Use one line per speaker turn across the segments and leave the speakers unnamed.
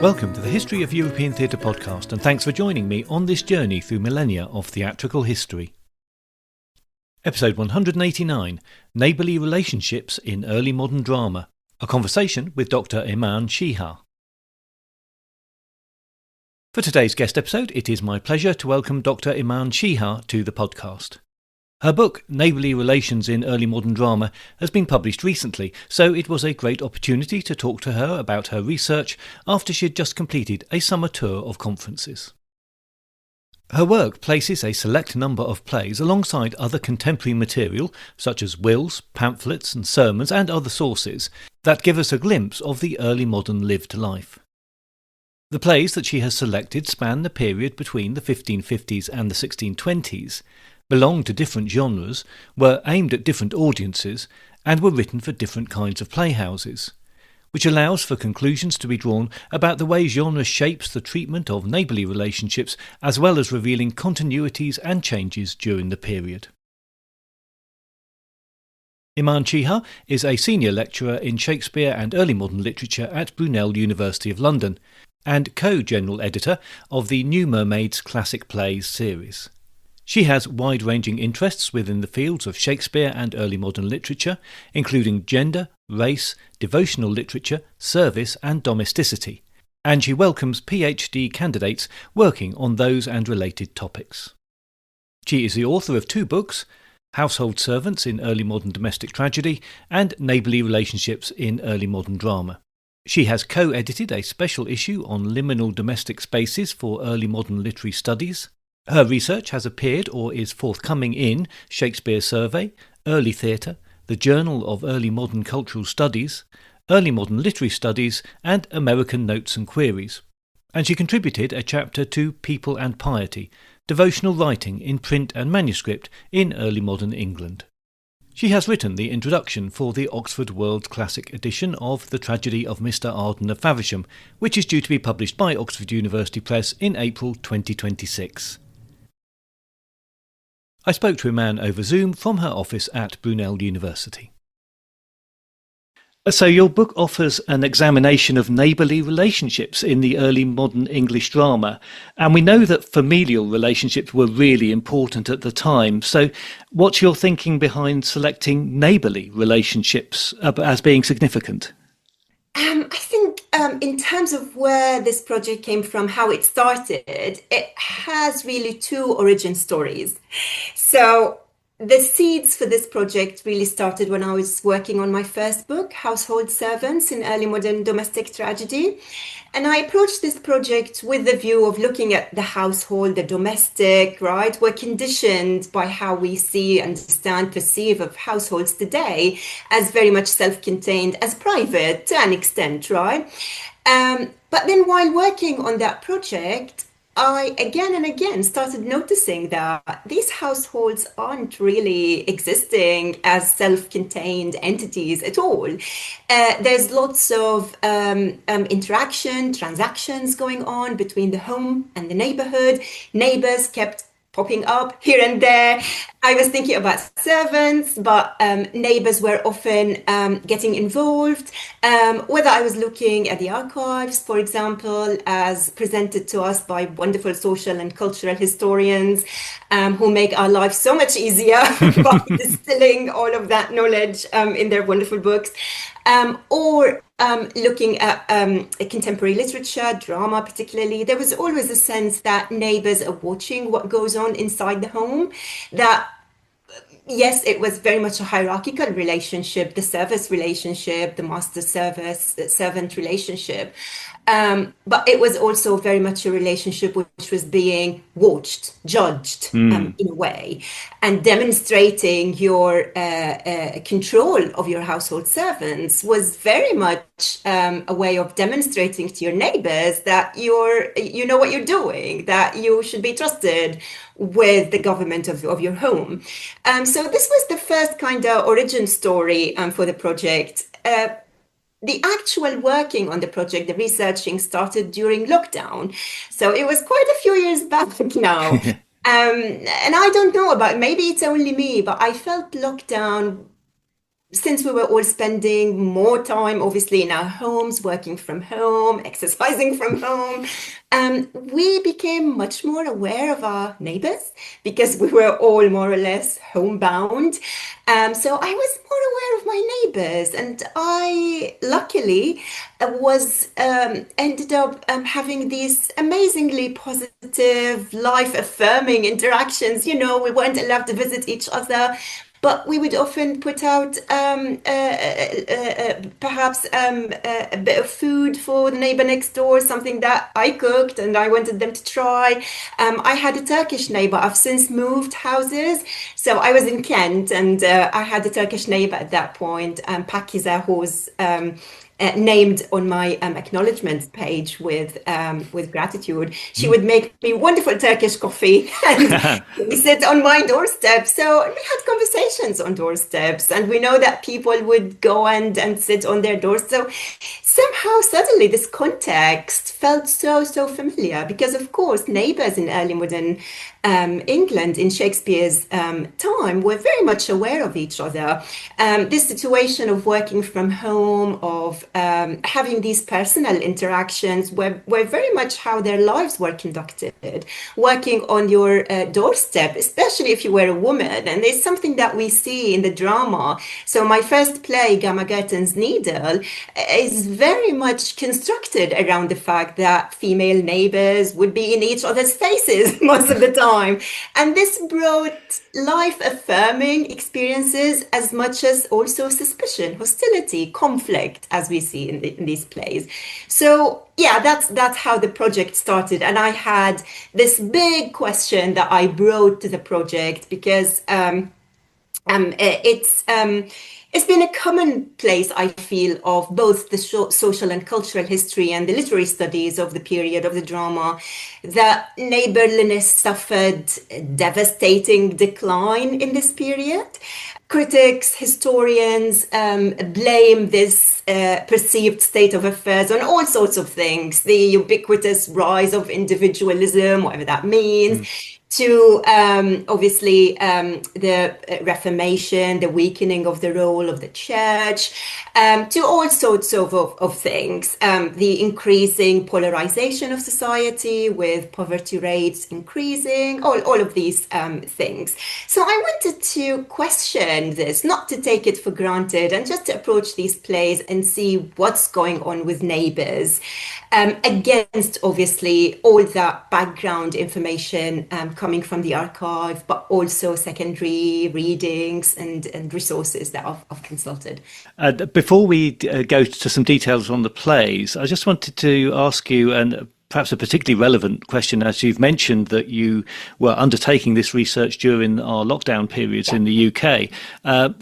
Welcome to the History of European Theatre podcast, and thanks for joining me on this journey through millennia of theatrical history. Episode 189, Neighbourly Relationships in Early Modern Drama, a conversation with Dr Iman Sheeha. For today's guest episode, it is my pleasure to welcome Dr Iman Sheeha to the podcast. Her book, Neighbourly Relations in Early Modern Drama, has been published recently, so it was a great opportunity to talk to her about her research after she had just completed a summer tour of conferences. Her work places a select number of plays alongside other contemporary material, such as wills, pamphlets and sermons and other sources, that give us a glimpse of the early modern lived life. The plays that she has selected span the period between the 1550s and the 1620s, belong to different genres, were aimed at different audiences, and were written for different kinds of playhouses, which allows for conclusions to be drawn about the way genre shapes the treatment of neighbourly relationships, as well as revealing continuities and changes during the period. Iman Sheeha is a senior lecturer in Shakespeare and early modern literature at Brunel University of London, and co-general editor of the New Mermaids Classic Plays series. She has wide-ranging interests within the fields of Shakespeare and early modern literature, including gender, race, devotional literature, service and domesticity, and she welcomes PhD candidates working on those and related topics. She is the author of 2 books, Household Servants in Early Modern Domestic Tragedy and Neighbourly Relationships in Early Modern Drama. She has co-edited a special issue on liminal domestic spaces for early modern literary studies. Her research has appeared or is forthcoming in Shakespeare Survey, Early Theatre, the Journal of Early Modern Cultural Studies, Early Modern Literary Studies and American Notes and Queries. And she contributed a chapter to People and Piety, Devotional Writing in Print and Manuscript in Early Modern England. She has written the introduction for the Oxford World Classic edition of The Tragedy of Mr Arden of Faversham, which is due to be published by Oxford University Press in April 2026. I spoke to Iman over Zoom from her office at Brunel University. So your book offers an examination of neighbourly relationships in the early modern English drama, and we know that familial relationships were really important at the time. So what's your thinking behind selecting neighbourly relationships as being significant?
I think in terms of where this project came from, how it started, it has really 2 origin stories. So the seeds for this project really started when I was working on my first book, Household Servants in Early Modern Domestic Tragedy. And I approached this project with the view of looking at the household, the domestic, right? We're conditioned by how we see, understand, perceive of households today as very much self-contained, as private to an extent, right? But then while working on that project, I again and again started noticing that these households aren't really existing as self-contained entities at all. There's lots of interaction, transactions going on between the home and the neighborhood. Neighbors kept popping up here and there. I was thinking about servants, but neighbors were often getting involved. Whether I was looking at the archives, for example, as presented to us by wonderful social and cultural historians who make our lives so much easier by distilling all of that knowledge in their wonderful books, or looking at contemporary literature, drama particularly, there was always a sense that neighbors are watching what goes on inside the home, that yes, it was very much a hierarchical relationship, the service relationship, the master-servant relationship. But it was also very much a relationship which was being watched, judged in a way, and demonstrating your control of your household servants was very much a way of demonstrating to your neighbors that you know what you're doing, that you should be trusted with the government of your home. So this was the first kind of origin story for the project. The actual working on the project, the researching started during lockdown. So it was quite a few years back now. And I don't know about, maybe it's only me, but I felt lockdown since we were all spending more time, obviously, in our homes, working from home, exercising from home, we became much more aware of our neighbors because we were all more or less homebound. So I was more aware of my neighbors, and I luckily was ended up having these amazingly positive, life-affirming interactions. We weren't allowed to visit each other, but we would often put out perhaps a bit of food for the neighbor next door, something that I cooked and I wanted them to try. I had a Turkish neighbor. I've since moved houses. So I was in Kent, and I had a Turkish neighbor at that point, Pakiza, who's named on my acknowledgement page with gratitude. She would make me wonderful Turkish coffee, and we sit on my doorstep. So we had conversations on doorsteps, and we know that people would go and sit on their doors. So somehow suddenly this context felt so familiar, because of course neighbors in early modern England in Shakespeare's time were very much aware of each other. This situation of working from home, of having these personal interactions were very much how their lives were conducted, working on your doorstep, especially if you were a woman. And there's something that we see in the drama. So my first play, Gamma Gerten's Needle, is very much constructed around the fact that female neighbors would be in each other's faces most of the time. And this brought life-affirming experiences as much as also suspicion, hostility, conflict, as we see in these plays. So yeah, that's how the project started. And I had this big question that I brought to the project, because it's been a commonplace, I feel, of both the social and cultural history and the literary studies of the period of the drama, that neighborliness suffered a devastating decline in this period. Critics, historians blame this perceived state of affairs on all sorts of things: the ubiquitous rise of individualism, whatever that means, to obviously the Reformation, the weakening of the role of the church, to all sorts of things, the increasing polarization of society with poverty rates increasing, all of these things. So I wanted to question this, not to take it for granted, and just to approach these plays and see what's going on with neighbors, against obviously all that background information coming from the archive, but also secondary readings and resources that I've consulted.
Before we go to some details on the plays, I just wanted to ask you, and perhaps a particularly relevant question, as you've mentioned that you were undertaking this research during our lockdown periods in the UK.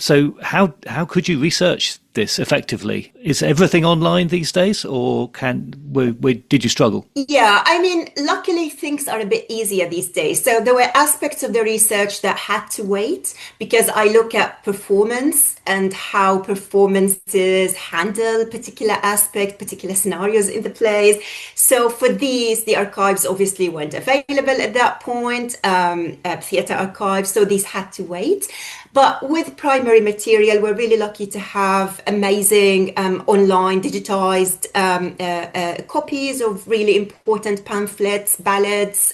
So how could you research this effectively? Is everything online these days, or did you struggle?
Yeah, I mean, luckily things are a bit easier these days. So there were aspects of the research that had to wait, because I look at performance and how performances handle particular aspects, particular scenarios in the plays. So for these, the archives obviously weren't available at that point, theatre archives, so these had to wait. But with primary material, we're really lucky to have amazing online digitized copies of really important pamphlets, ballads,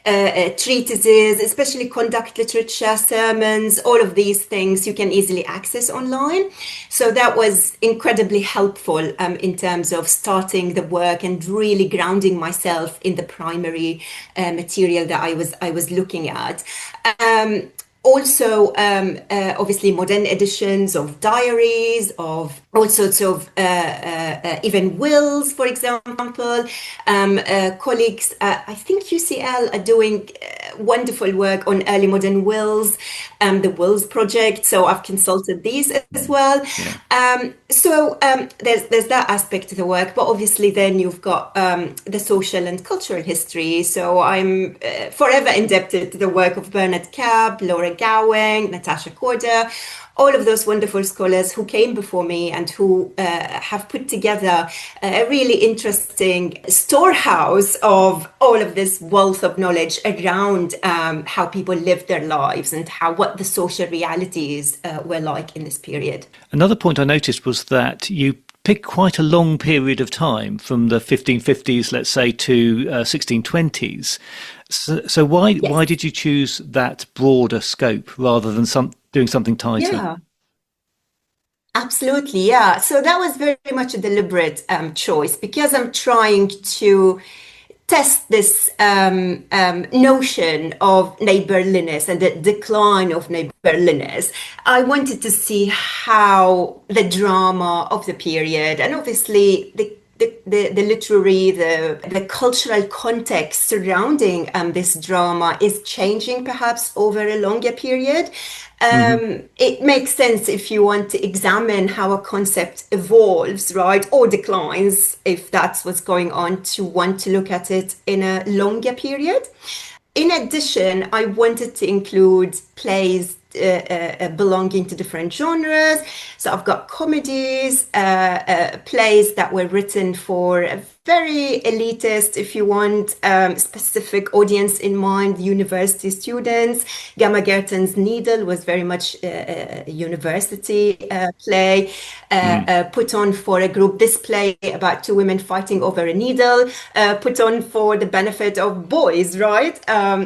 treatises, especially conduct literature, sermons, all of these things you can easily access online. So that was incredibly helpful in terms of starting the work and really grounding myself in the primary material that I was looking at. Also, obviously, modern editions of diaries, of all sorts of even wills, for example. Colleagues, I think UCL are doing wonderful work on early modern wills, the Wills Project. So I've consulted these as well. Yeah. So there's that aspect to the work, but obviously then you've got the social and cultural history. So I'm forever indebted to the work of Bernard Cabb, Laura Gowing, Natasha Corder, all of those wonderful scholars who came before me and who have put together a really interesting storehouse of all of this wealth of knowledge around around how people lived their lives and what the social realities were like in this period.
Another point I noticed was that you picked quite a long period of time from the 1550s, let's say, to 1620s. So why did you choose that broader scope rather than doing something tighter?
Yeah. Absolutely, yeah. So that was very much a deliberate choice because I'm trying to test this notion of neighborliness and the decline of neighborliness. I wanted to see how the drama of the period and obviously the literary, the cultural context surrounding this drama is changing perhaps over a longer period. It makes sense if you want to examine how a concept evolves, right, or declines, if that's what's going on, to want to look at it in a longer period. In addition, I wanted to include plays belonging to different genres. So I've got comedies, plays that were written for a very elitist, if you want, specific audience in mind, university students. Gamma Gherton's Needle was very much a university play put on for a group. This play about two women fighting over a needle, put on for the benefit of boys, right,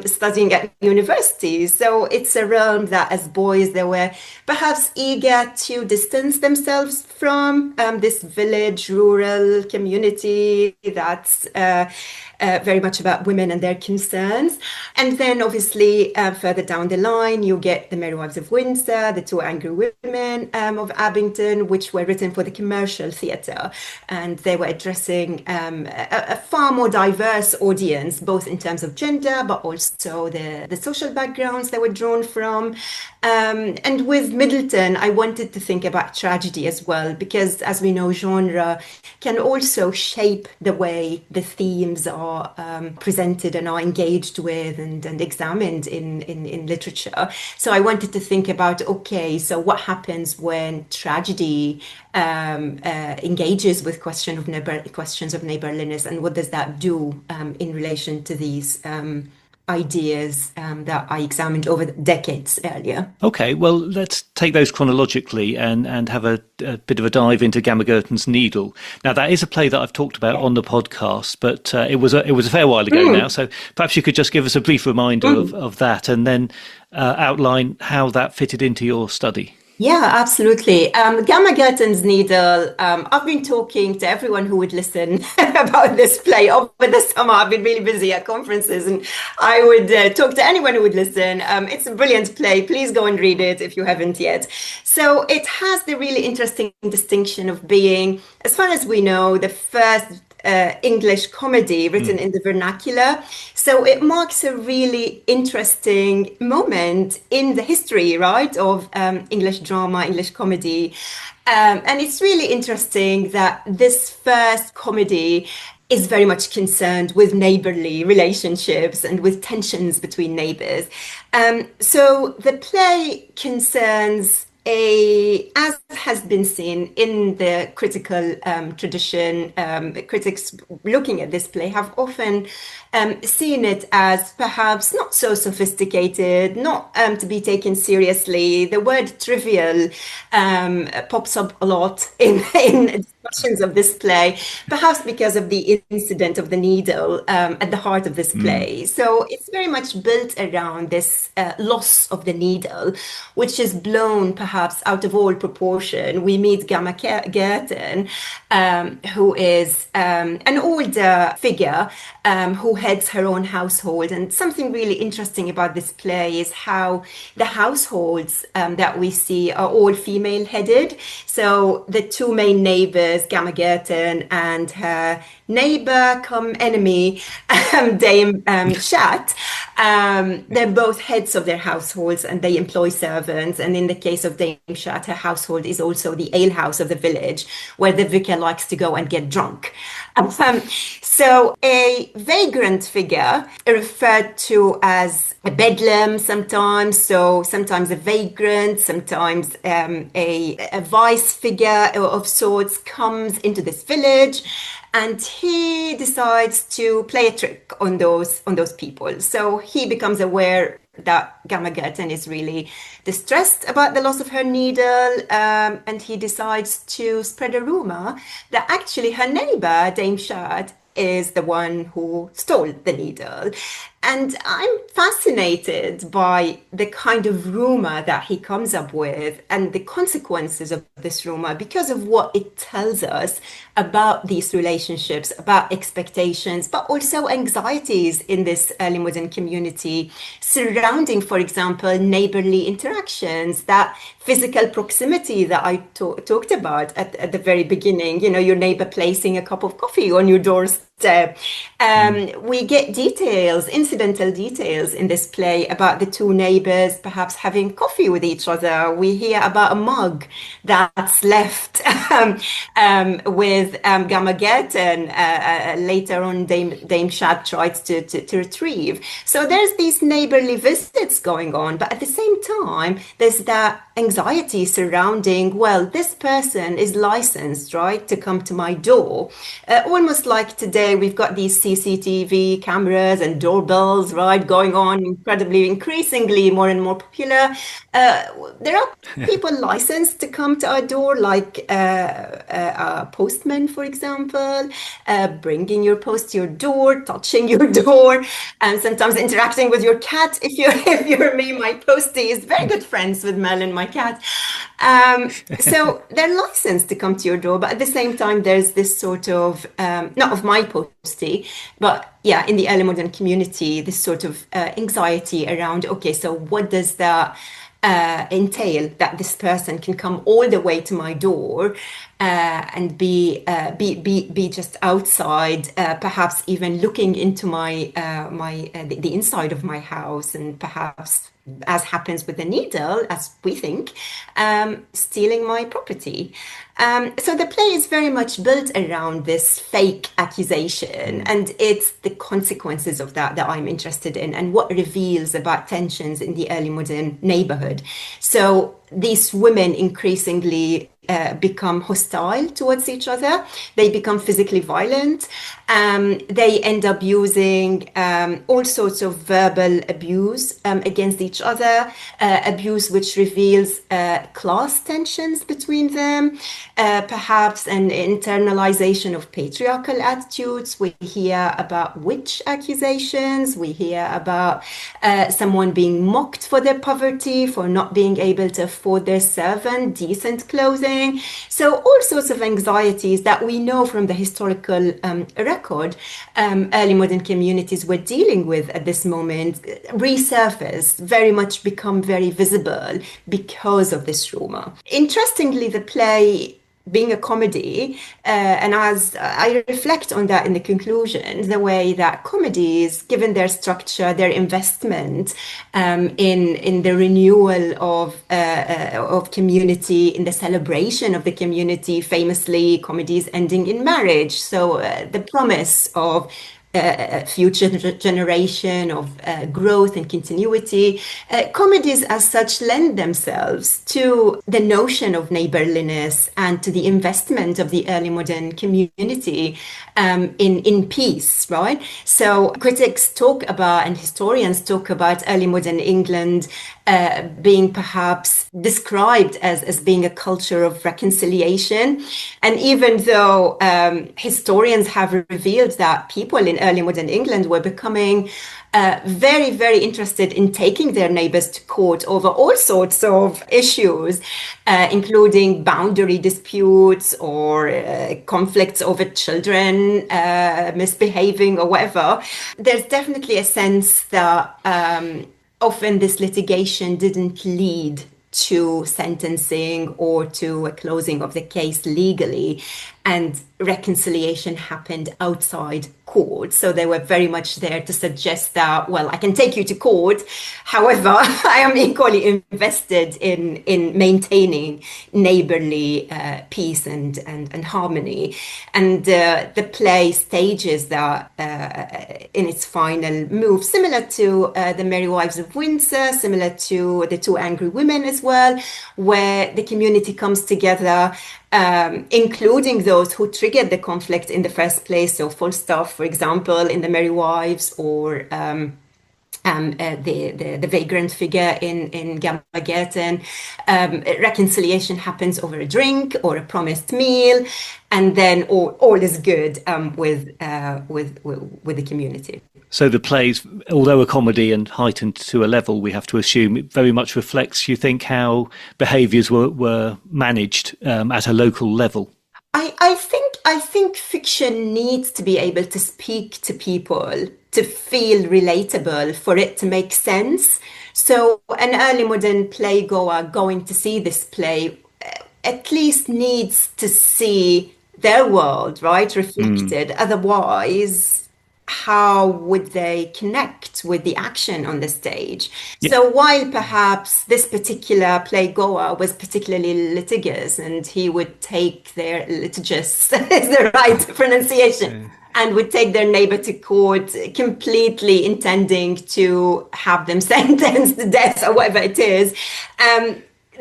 studying at universities. So it's a realm that as boys they were perhaps eager to distance themselves from this village, rural community that's very much about women and their concerns. And then obviously further down the line, you get The Merry Wives of Windsor, The Two Angry Women of Abington, which were written for the commercial theatre. And they were addressing a far more diverse audience, both in terms of gender, but also the social backgrounds they were drawn from. And with Middleton, I wanted to think about tragedy as well, because as we know, genre can also shape the way the themes are presented and are engaged with and examined in literature. So I wanted to think about, okay, so what happens when tragedy engages with questions of neighborliness, and what does that do in relation to these ideas that I examined over decades earlier.
Okay, well, let's take those chronologically and have a bit of a dive into Gamma Gherton's Needle. Now, that is a play that I've talked about on the podcast, but it was a fair while ago now. So perhaps you could just give us a brief reminder of that and then outline how that fitted into your study.
Yeah, absolutely. Gamma Gherton's Needle. I've been talking to everyone who would listen about this play over the summer. I've been really busy at conferences, and I would talk to anyone who would listen. It's a brilliant play. Please go and read it if you haven't yet. So it has the really interesting distinction of being, as far as we know, the first English comedy written in the vernacular. So it marks a really interesting moment in the history, right, of English drama, English comedy. And it's really interesting that this first comedy is very much concerned with neighborly relationships and with tensions between neighbors. So the play concerns as has been seen in the critical tradition, critics looking at this play have often seen it as perhaps not so sophisticated, not to be taken seriously. The word trivial pops up a lot in discussions of this play, perhaps because of the incident of the needle at the heart of this play. So it's very much built around this loss of the needle, which is blown perhaps out of all proportion. We meet Gamma Gherton, who is an older figure who heads her own household. And something really interesting about this play is how the households that we see are all female headed. So the two main neighbors, Gamma Gherton and her neighbor come enemy, Dame Shat, they're both heads of their households and they employ servants. And in the case of Dame Shat, her household is also the alehouse of the village where the vicar likes to go and get drunk. So a vagrant figure referred to as a bedlam sometimes, so sometimes a vagrant, sometimes a vice figure of sorts comes into this village and he decides to play a trick on those people. So he becomes aware that Gamma Gerten is really distressed about the loss of her needle, and he decides to spread a rumor that actually her neighbor, Dame Shad, is the one who stole the needle. And I'm fascinated by the kind of rumor that he comes up with and the consequences of this rumor because of what it tells us about these relationships, about expectations, but also anxieties in this early modern community surrounding, for example, neighborly interactions, that physical proximity that I talked about at the very beginning, your neighbor placing a cup of coffee on your doorstep. We get details, incidental details in this play about the two neighbors perhaps having coffee with each other. We hear about a mug that's left with Gamma Gerten. Later on, Dame Shad tries to retrieve. So there's these neighborly visits going on, but at the same time, there's that anxiety surrounding, well, this person is licensed, right, to come to my door. Almost like today, we've got these CCTV cameras and doorbells, right, going on, increasingly more and more popular. There are people licensed to come to our door, like a postman, for example, bringing your post to your door, touching your door, and sometimes interacting with your cat. If you're me, my postie is very good friends with Mel and my cat. So they're licensed to come to your door, but at the same time, there's this sort of, not of my postie, but yeah, in the early modern community, this sort of anxiety around, okay, so what does that entail, that this person can come all the way to my door and be just outside, perhaps even looking into the inside of my house, and perhaps, as happens with the needle, as we think, stealing my property. So the play is very much built around this fake accusation, and it's the consequences of that I'm interested in, and what reveals about tensions in the early modern neighborhood. So these women increasingly become hostile towards each other. They become physically violent. They end up using all sorts of verbal abuse against each other, abuse which reveals class tensions between them, perhaps an internalization of patriarchal attitudes. We hear about witch accusations. We hear about someone being mocked for their poverty, for not being able to afford their servant decent clothing. So all sorts of anxieties that we know from the historical record early modern communities were dealing with at this moment resurface, very much become very visible because of this rumor. Interestingly, the play, being a comedy, and as I reflect on that in the conclusion, the way that comedies, given their structure, their investment in the renewal of community, in the celebration of the community, famously comedies ending in marriage. So the promise of future generation of growth and continuity. Comedies as such lend themselves to the notion of neighborliness and to the investment of the early modern community in peace, right? So critics talk about, and historians talk about, early modern England being perhaps described as being a culture of reconciliation. And even though historians have revealed that people in early modern England were becoming very, very interested in taking their neighbors to court over all sorts of issues, including boundary disputes or conflicts over children misbehaving or whatever, there's definitely a sense that often this litigation didn't lead to sentencing or to a closing of the case legally, and reconciliation happened outside court. So they were very much there to suggest that, well, I can take you to court. However, I am equally invested in maintaining neighborly peace and harmony. And the play stages that in its final move, similar to The Merry Wives of Windsor, similar to The Two Angry Women as well, where the community comes together including those who triggered the conflict in the first place. So Falstaff, for example, in The Merry Wives, or the vagrant figure in Gambagetten. Reconciliation happens over a drink or a promised meal, and then all is good with the community.
So the plays, although a comedy and heightened to a level, we have to assume it very much reflects, you think, how behaviours were managed at a local level.
I think fiction needs to be able to speak to people, to feel relatable, for it to make sense. So an early modern playgoer going to see this play at least needs to see their world, right, reflected. Otherwise, how would they connect with the action on the stage?
Yeah.
So while perhaps this particular playgoer was particularly litigious, and he would take their litigious is the right pronunciation, and would take their neighbor to court, completely intending to have them sentenced to death or whatever it is,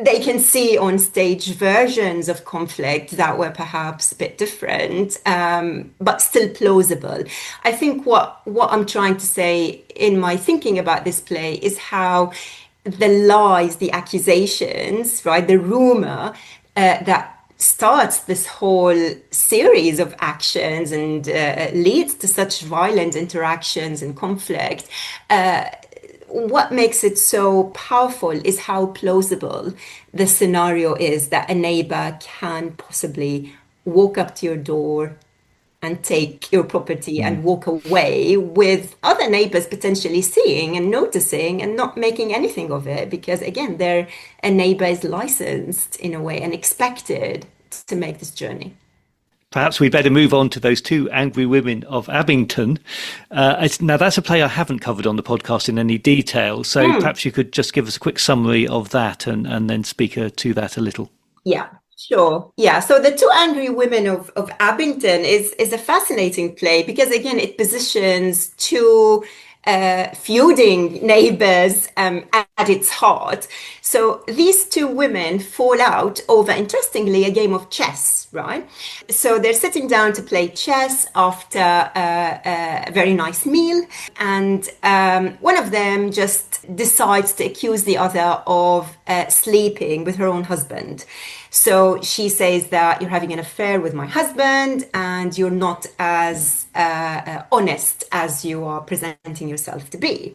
they can see on stage versions of conflict that were perhaps a bit different, but still plausible. I think what I'm trying to say in my thinking about this play is how the lies, the accusations, right, the rumor that starts this whole series of actions and leads to such violent interactions and conflict, what makes it so powerful is how plausible the scenario is that a neighbor can possibly walk up to your door and take your property and walk away, with other neighbors potentially seeing and noticing and not making anything of it, because again, a neighbor is licensed in a way and expected to make this journey.
Perhaps we better move on to those two angry women of Abington. Now, that's a play I haven't covered on the podcast in any detail, so perhaps you could just give us a quick summary of that and then speak to that a little.
Yeah, sure. Yeah, so The Two Angry Women of Abington is a fascinating play because, again, it positions two feuding neighbors at its heart. So these two women fall out over, interestingly, a game of chess, right? So they're sitting down to play chess after a very nice meal, and one of them just decides to accuse the other of sleeping with her own husband. So she says that you're having an affair with my husband and you're not as honest as you are presenting yourself to be.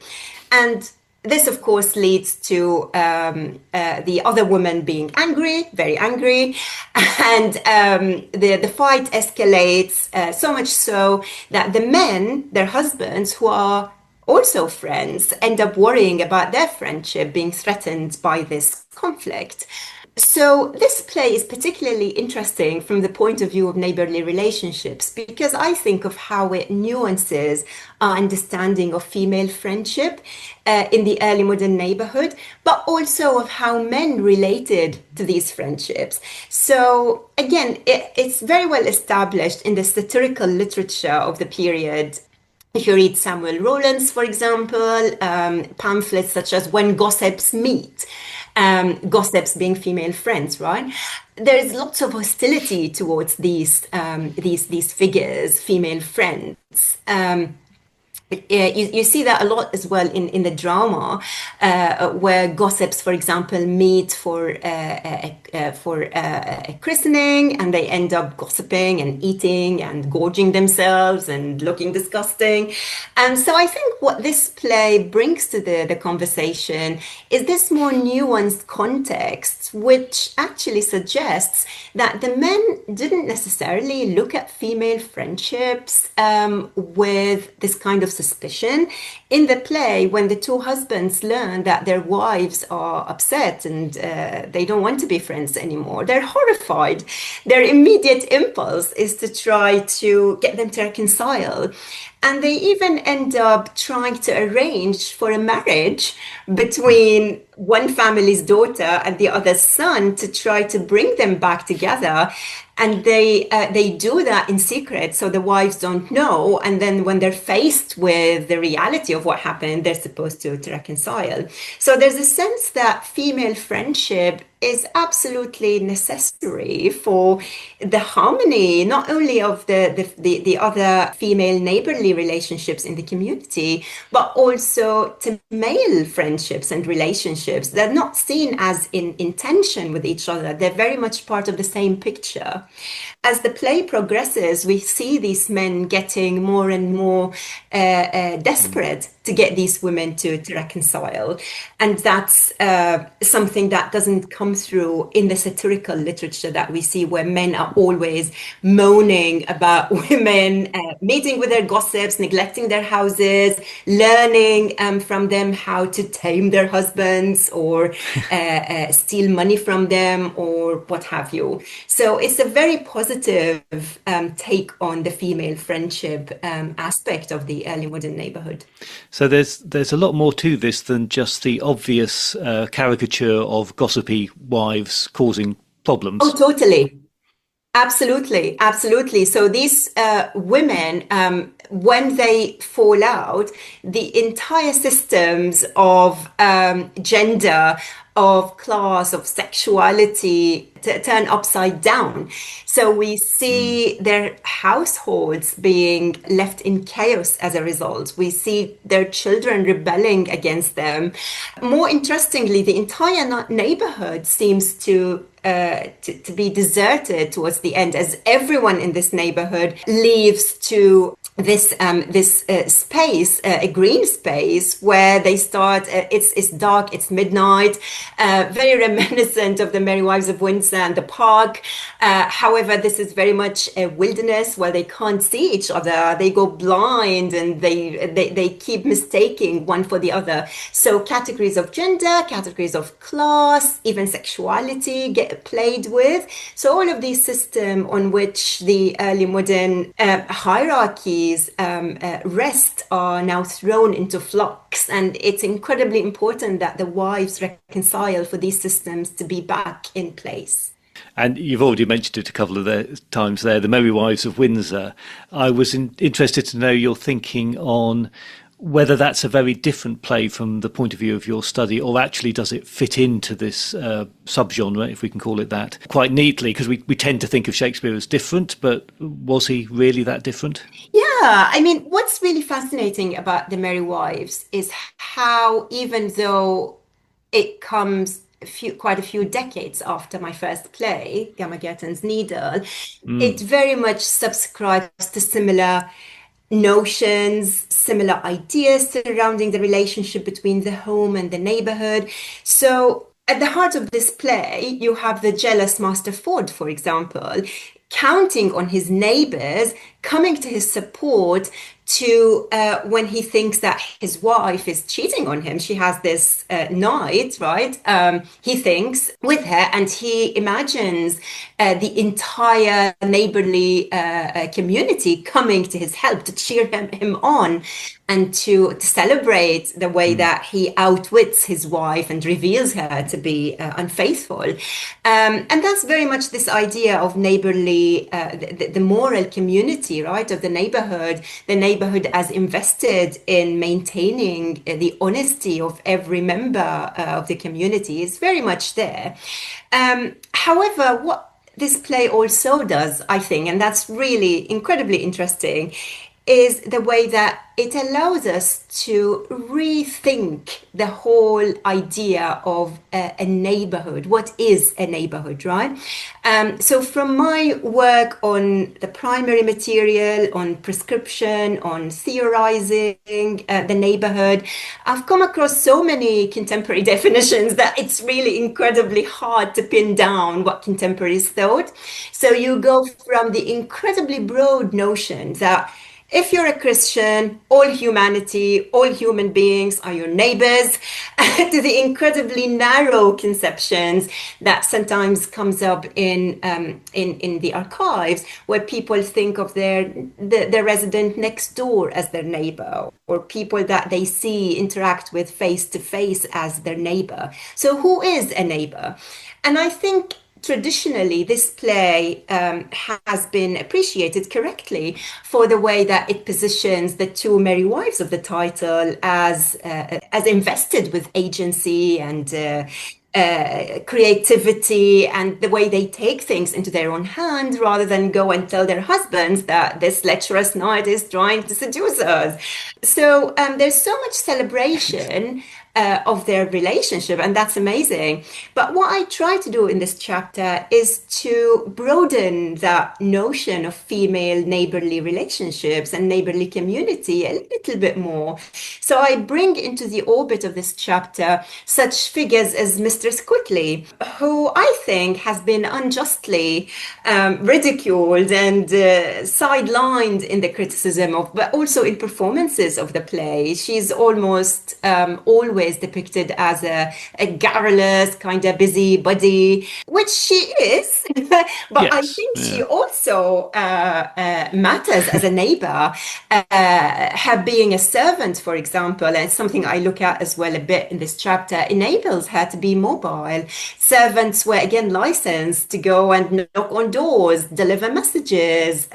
And this, of course, leads to the other woman being angry, very angry, and the fight escalates so much so that the men, their husbands, who are also friends, end up worrying about their friendship being threatened by this conflict. So this play is particularly interesting from the point of view of neighborly relationships, because I think of how it nuances our understanding of female friendship in the early modern neighborhood, but also of how men related to these friendships. So again, it's very well established in the satirical literature of the period. If you read Samuel Rowland's, for example, pamphlets such as When Gossips Meet, gossips being female friends, right? There's lots of hostility towards these figures, female friends. You see that a lot as well in the drama, where gossips, for example, meet for a christening, and they end up gossiping and eating and gorging themselves and looking disgusting. And so I think what this play brings to the conversation is this more nuanced context, which actually suggests that the men didn't necessarily look at female friendships with this kind of suspicion. In the play, when the two husbands learn that their wives are upset and they don't want to be friends anymore, they're horrified. Their immediate impulse is to try to get them to reconcile. And they even end up trying to arrange for a marriage between one family's daughter and the other's son to try to bring them back together. And they do that in secret, so the wives don't know. And then when they're faced with the reality of what happened, they're supposed to reconcile. So there's a sense that female friendship is absolutely necessary for the harmony, not only of the other female neighborly relationships in the community, but also to male friendships and relationships. They're not seen as in tension with each other. They're very much part of the same picture. As the play progresses, we see these men getting more and more desperate to get these women to reconcile. And that's something that doesn't come through in the satirical literature that we see, where men are always moaning about women meeting with their gossips, neglecting their houses, learning from them how to tame their husbands or steal money from them or what have you. So it's a very positive take on the female friendship aspect of the early modern neighborhood.
So there's a lot more to this than just the obvious caricature of gossipy wives causing problems.
Oh, totally. Absolutely, absolutely. So these women, when they fall out, the entire systems of gender, of class, of sexuality turn upside down. So we see their households being left in chaos as a result. We see their children rebelling against them. More interestingly, the entire neighborhood seems to be deserted towards the end, as everyone in this neighborhood leaves to this space, a green space, where they start. It's dark, it's midnight, very reminiscent of the Merry Wives of Windsor and the park. However, this is very much a wilderness where they can't see each other. They go blind and they keep mistaking one for the other. So categories of gender, categories of class, even sexuality get played with. So all of these systems on which the early modern hierarchies rest are now thrown into flux. And it's incredibly important that the wives reconcile for these systems to be back in place.
And you've already mentioned it a couple of times there, the Merry Wives of Windsor. I was interested to know your thinking on whether that's a very different play from the point of view of your study, or actually does it fit into this subgenre, if we can call it that, quite neatly? Because we tend to think of Shakespeare as different, but was he really that different?
Yeah, I mean, what's really fascinating about the Merry Wives is how, even though it comes quite a few decades after my first play, Gamma-Gurton's Needle, it very much subscribes to similar notions, similar ideas surrounding the relationship between the home and the neighborhood. So at the heart of this play, you have the jealous Master Ford, for example, counting on his neighbors coming to his support to when he thinks that his wife is cheating on him. She has this night, right? He thinks with her, and he imagines the entire neighborly community coming to his help to cheer him on and to celebrate the way that he outwits his wife and reveals her to be unfaithful. And that's very much this idea of neighborly, the moral community, right, of the neighborhood as invested in maintaining the honesty of every member of the community is very much there. However, what this play also does, I think, and that's really incredibly interesting, is the way that it allows us to rethink the whole idea of a neighborhood. What is a neighborhood, right? So from my work on the primary material, on prescription, on theorizing the neighborhood, I've come across so many contemporary definitions that it's really incredibly hard to pin down what contemporaries thought. So you go from the incredibly broad notion that if you're a Christian, all humanity, all human beings are your neighbors, to the incredibly narrow conceptions that sometimes comes up in the archives, where people think of the resident next door as their neighbor, or people that they see interact with face to face as their neighbor. So who is a neighbor? And I think traditionally, this play has been appreciated correctly for the way that it positions the two merry wives of the title as invested with agency and creativity and the way they take things into their own hands rather than go and tell their husbands that this lecherous knight is trying to seduce us. So there's so much celebration of their relationship, and that's amazing. But what I try to do in this chapter is to broaden that notion of female neighborly relationships and neighborly community a little bit more. So I bring into the orbit of this chapter such figures as Mistress Quickly, who I think has been unjustly ridiculed and sidelined in the criticism of, but also in performances of the play. She's almost always depicted as a garrulous, kind of busybody, which she is. But I
Yes,
think she
yeah.
also matters as a neighbor. Her being a servant, for example, and something I look at as well a bit in this chapter, enables her to be mobile. Servants were again licensed to go and knock on doors, deliver messages,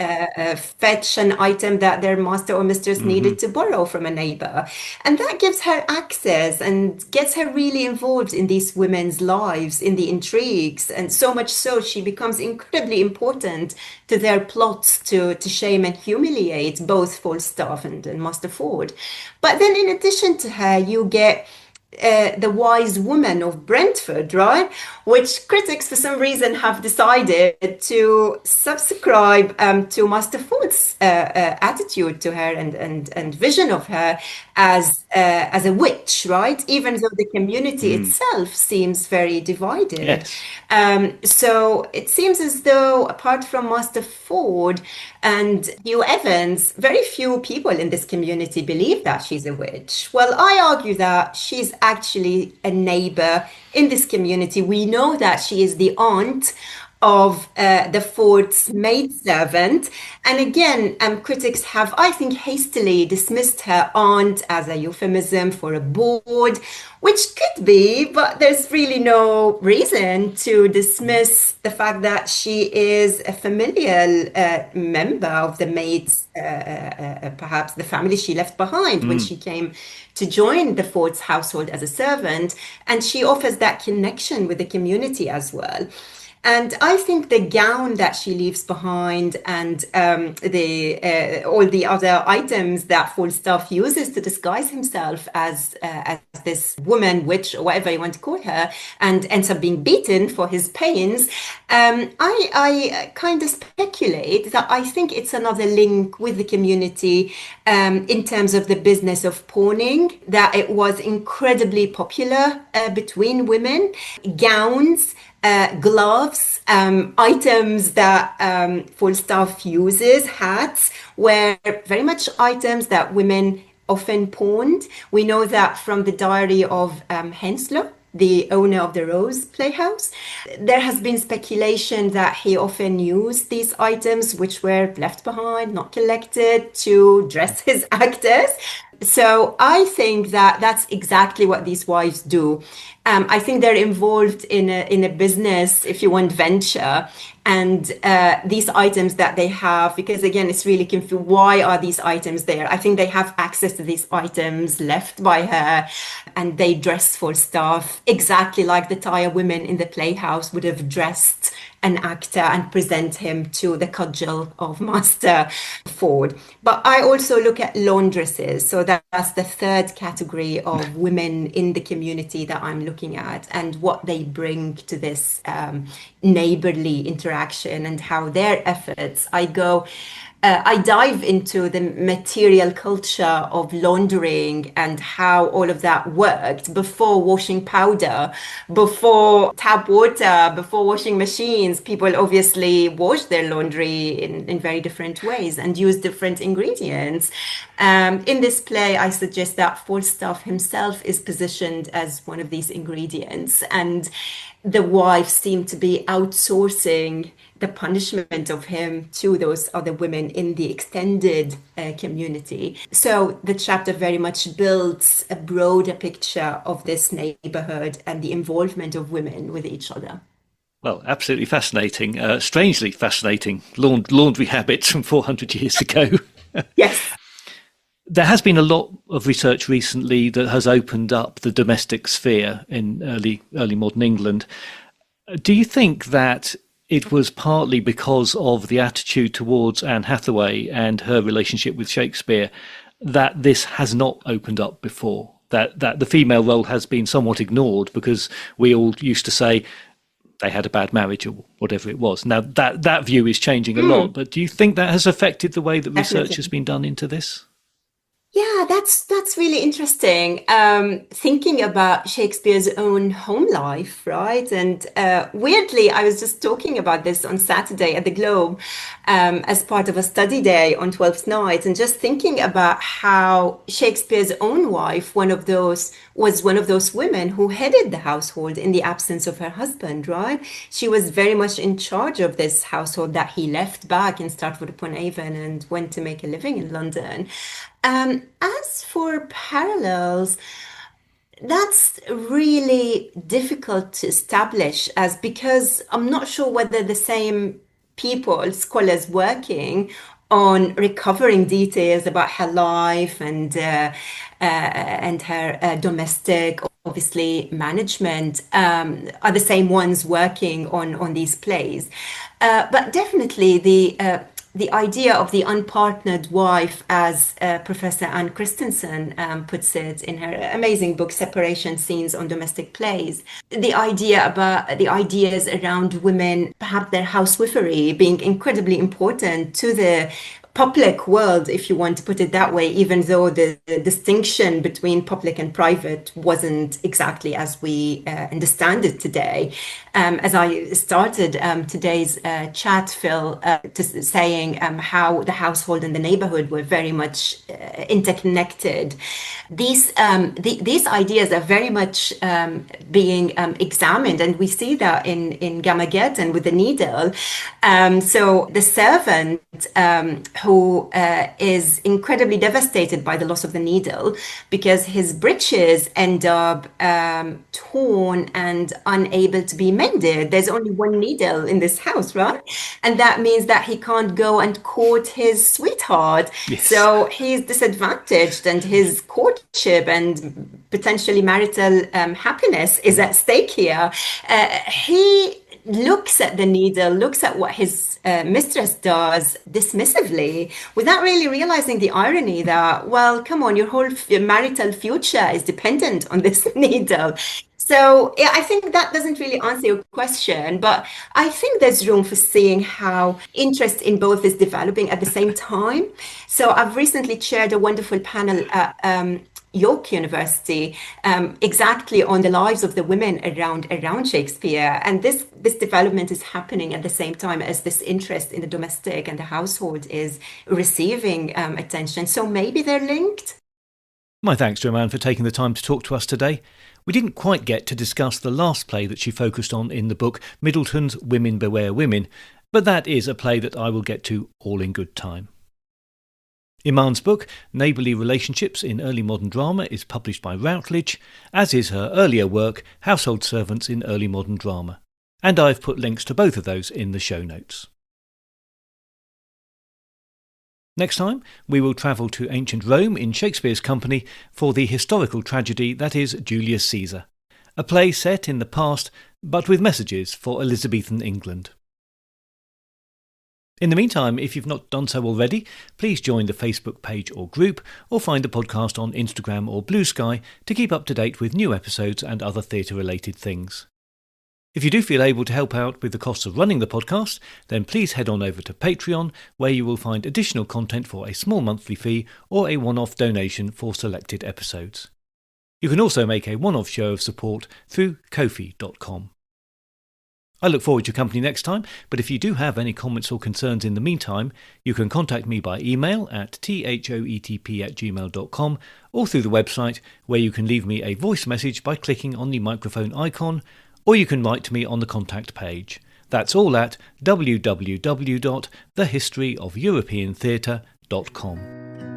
fetch an item that their master or mistress needed to borrow from a neighbor. And that gives her access and gets her really involved in these women's lives, in the intrigues. And so much so, she becomes incredibly important to their plots to shame and humiliate both Falstaff and Master Ford. But then, in addition to her, you get the wise woman of Brentford, right? Which critics, for some reason, have decided to subscribe to Master Ford's attitude to her and vision of her as a witch, right? Even though the community itself seems very divided.
Yes.
So it seems as though, apart from Master Ford and Hugh Evans, very few people in this community believe that she's a witch. Well, I argue that she's actually a neighbor in this community. We know that she is the aunt of the Ford's maidservant. And again, critics have, I think, hastily dismissed her aunt as a euphemism for a bawd, which could be, but there's really no reason to dismiss the fact that she is a familial member of the maids, perhaps the family she left behind when she came to join the Ford's household as a servant. And she offers that connection with the community as well. And I think the gown that she leaves behind and the all the other items that Falstaff uses to disguise himself as this woman, witch, or whatever you want to call her, and ends up being beaten for his pains, I kind of speculate that I think it's another link with the community in terms of the business of pawning, that it was incredibly popular between women. Gowns, gloves, items that Falstaff uses, hats, were very much items that women often pawned. We know that from the diary of Henslow, the owner of the Rose Playhouse. There has been speculation that he often used these items, which were left behind, not collected, to dress his actors. So I think that that's exactly what these wives do. I think they're involved in a business, if you want, venture. And these items that they have, because again, it's really confusing. Why are these items there? I think they have access to these items left by her, and they dress Falstaff exactly like the tire women in the playhouse would have dressed an actor and present him to the cudgel of Master Ford. But I also look at laundresses. So that's the third category of women in the community that I'm looking at, and what they bring to this neighborly interaction and how their efforts. I dive into the material culture of laundering and how all of that worked before washing powder, before tap water, before washing machines. People obviously washed their laundry in very different ways and used different ingredients. In this play, I suggest that Falstaff himself is positioned as one of these ingredients, and the wives seem to be outsourcing the punishment of him to those other women in the extended community. So the chapter very much builds a broader picture of this neighborhood and the involvement of women with each other.
Well, absolutely fascinating, strangely fascinating laundry habits from 400 years ago.
Yes.
There has been a lot of research recently that has opened up the domestic sphere in early modern England. Do you think that it was partly because of the attitude towards Anne Hathaway and her relationship with Shakespeare that this has not opened up before? That the female role has been somewhat ignored because we all used to say they had a bad marriage or whatever it was. Now that view is changing a lot, but do you think that has affected the way that research has
Definitely.
been done into this?
Yeah, that's really interesting. Thinking about Shakespeare's own home life, right? And weirdly, I was just talking about this on Saturday at the Globe as part of a study day on Twelfth Night, and just thinking about how Shakespeare's own wife, was one of those women who headed the household in the absence of her husband, right? She was very much in charge of this household that he left back in Stratford-upon-Avon and went to make a living in London. As for parallels, that's really difficult to establish as because I'm not sure whether the same people, scholars working on recovering details about her life and her domestic, obviously, management are the same ones working on these plays. But definitely the idea of the unpartnered wife, as Professor Anne Christensen puts it in her amazing book, Separation Scenes on Domestic Plays, the ideas around women, perhaps their housewifery being incredibly important to the public world, if you want to put it that way, even though the distinction between public and private wasn't exactly as we understand it today. As I started today's chat, Phil, saying how the household and the neighborhood were very much interconnected. These ideas are very much being examined, and we see that in Gamageddon with the needle. So the servant who is incredibly devastated by the loss of the needle because his breeches end up torn and unable to be mended. There's only one needle in this house, right? And that means that he can't go and court his sweetheart.
Yes.
So he's disadvantaged, and his courtship and potentially marital happiness is at stake here. He looks at the needle, looks at what his mistress does dismissively, without really realizing the irony that, well, come on, your whole marital future is dependent on this needle. So yeah, I think that doesn't really answer your question, but I think there's room for seeing how interest in both is developing at the same time. So I've recently chaired a wonderful panel at York University, exactly on the lives of the women around Shakespeare, and this development is happening at the same time as this interest in the domestic and the household is receiving attention. So maybe they're linked.
My thanks to Iman for taking the time to talk to us today. We didn't quite get to discuss the last play that she focused on in the book, Middleton's Women Beware Women, but that is a play that I will get to all in good time. Iman's book, Neighbourly Relationships in Early Modern Drama, is published by Routledge, as is her earlier work, Household Servants in Early Modern Drama, and I've put links to both of those in the show notes. Next time, we will travel to ancient Rome in Shakespeare's company for the historical tragedy that is Julius Caesar, a play set in the past but with messages for Elizabethan England. In the meantime, if you've not done so already, please join the Facebook page or group, or find the podcast on Instagram or Blue Sky to keep up to date with new episodes and other theatre-related things. If you do feel able to help out with the costs of running the podcast, then please head on over to Patreon, where you will find additional content for a small monthly fee or a one-off donation for selected episodes. You can also make a one-off show of support through Ko-fi.com. I look forward to your company next time, but if you do have any comments or concerns in the meantime, you can contact me by email at thoetp@gmail.com or through the website, where you can leave me a voice message by clicking on the microphone icon, or you can write to me on the contact page. That's all at www.thehistoryofeuropeantheatre.com.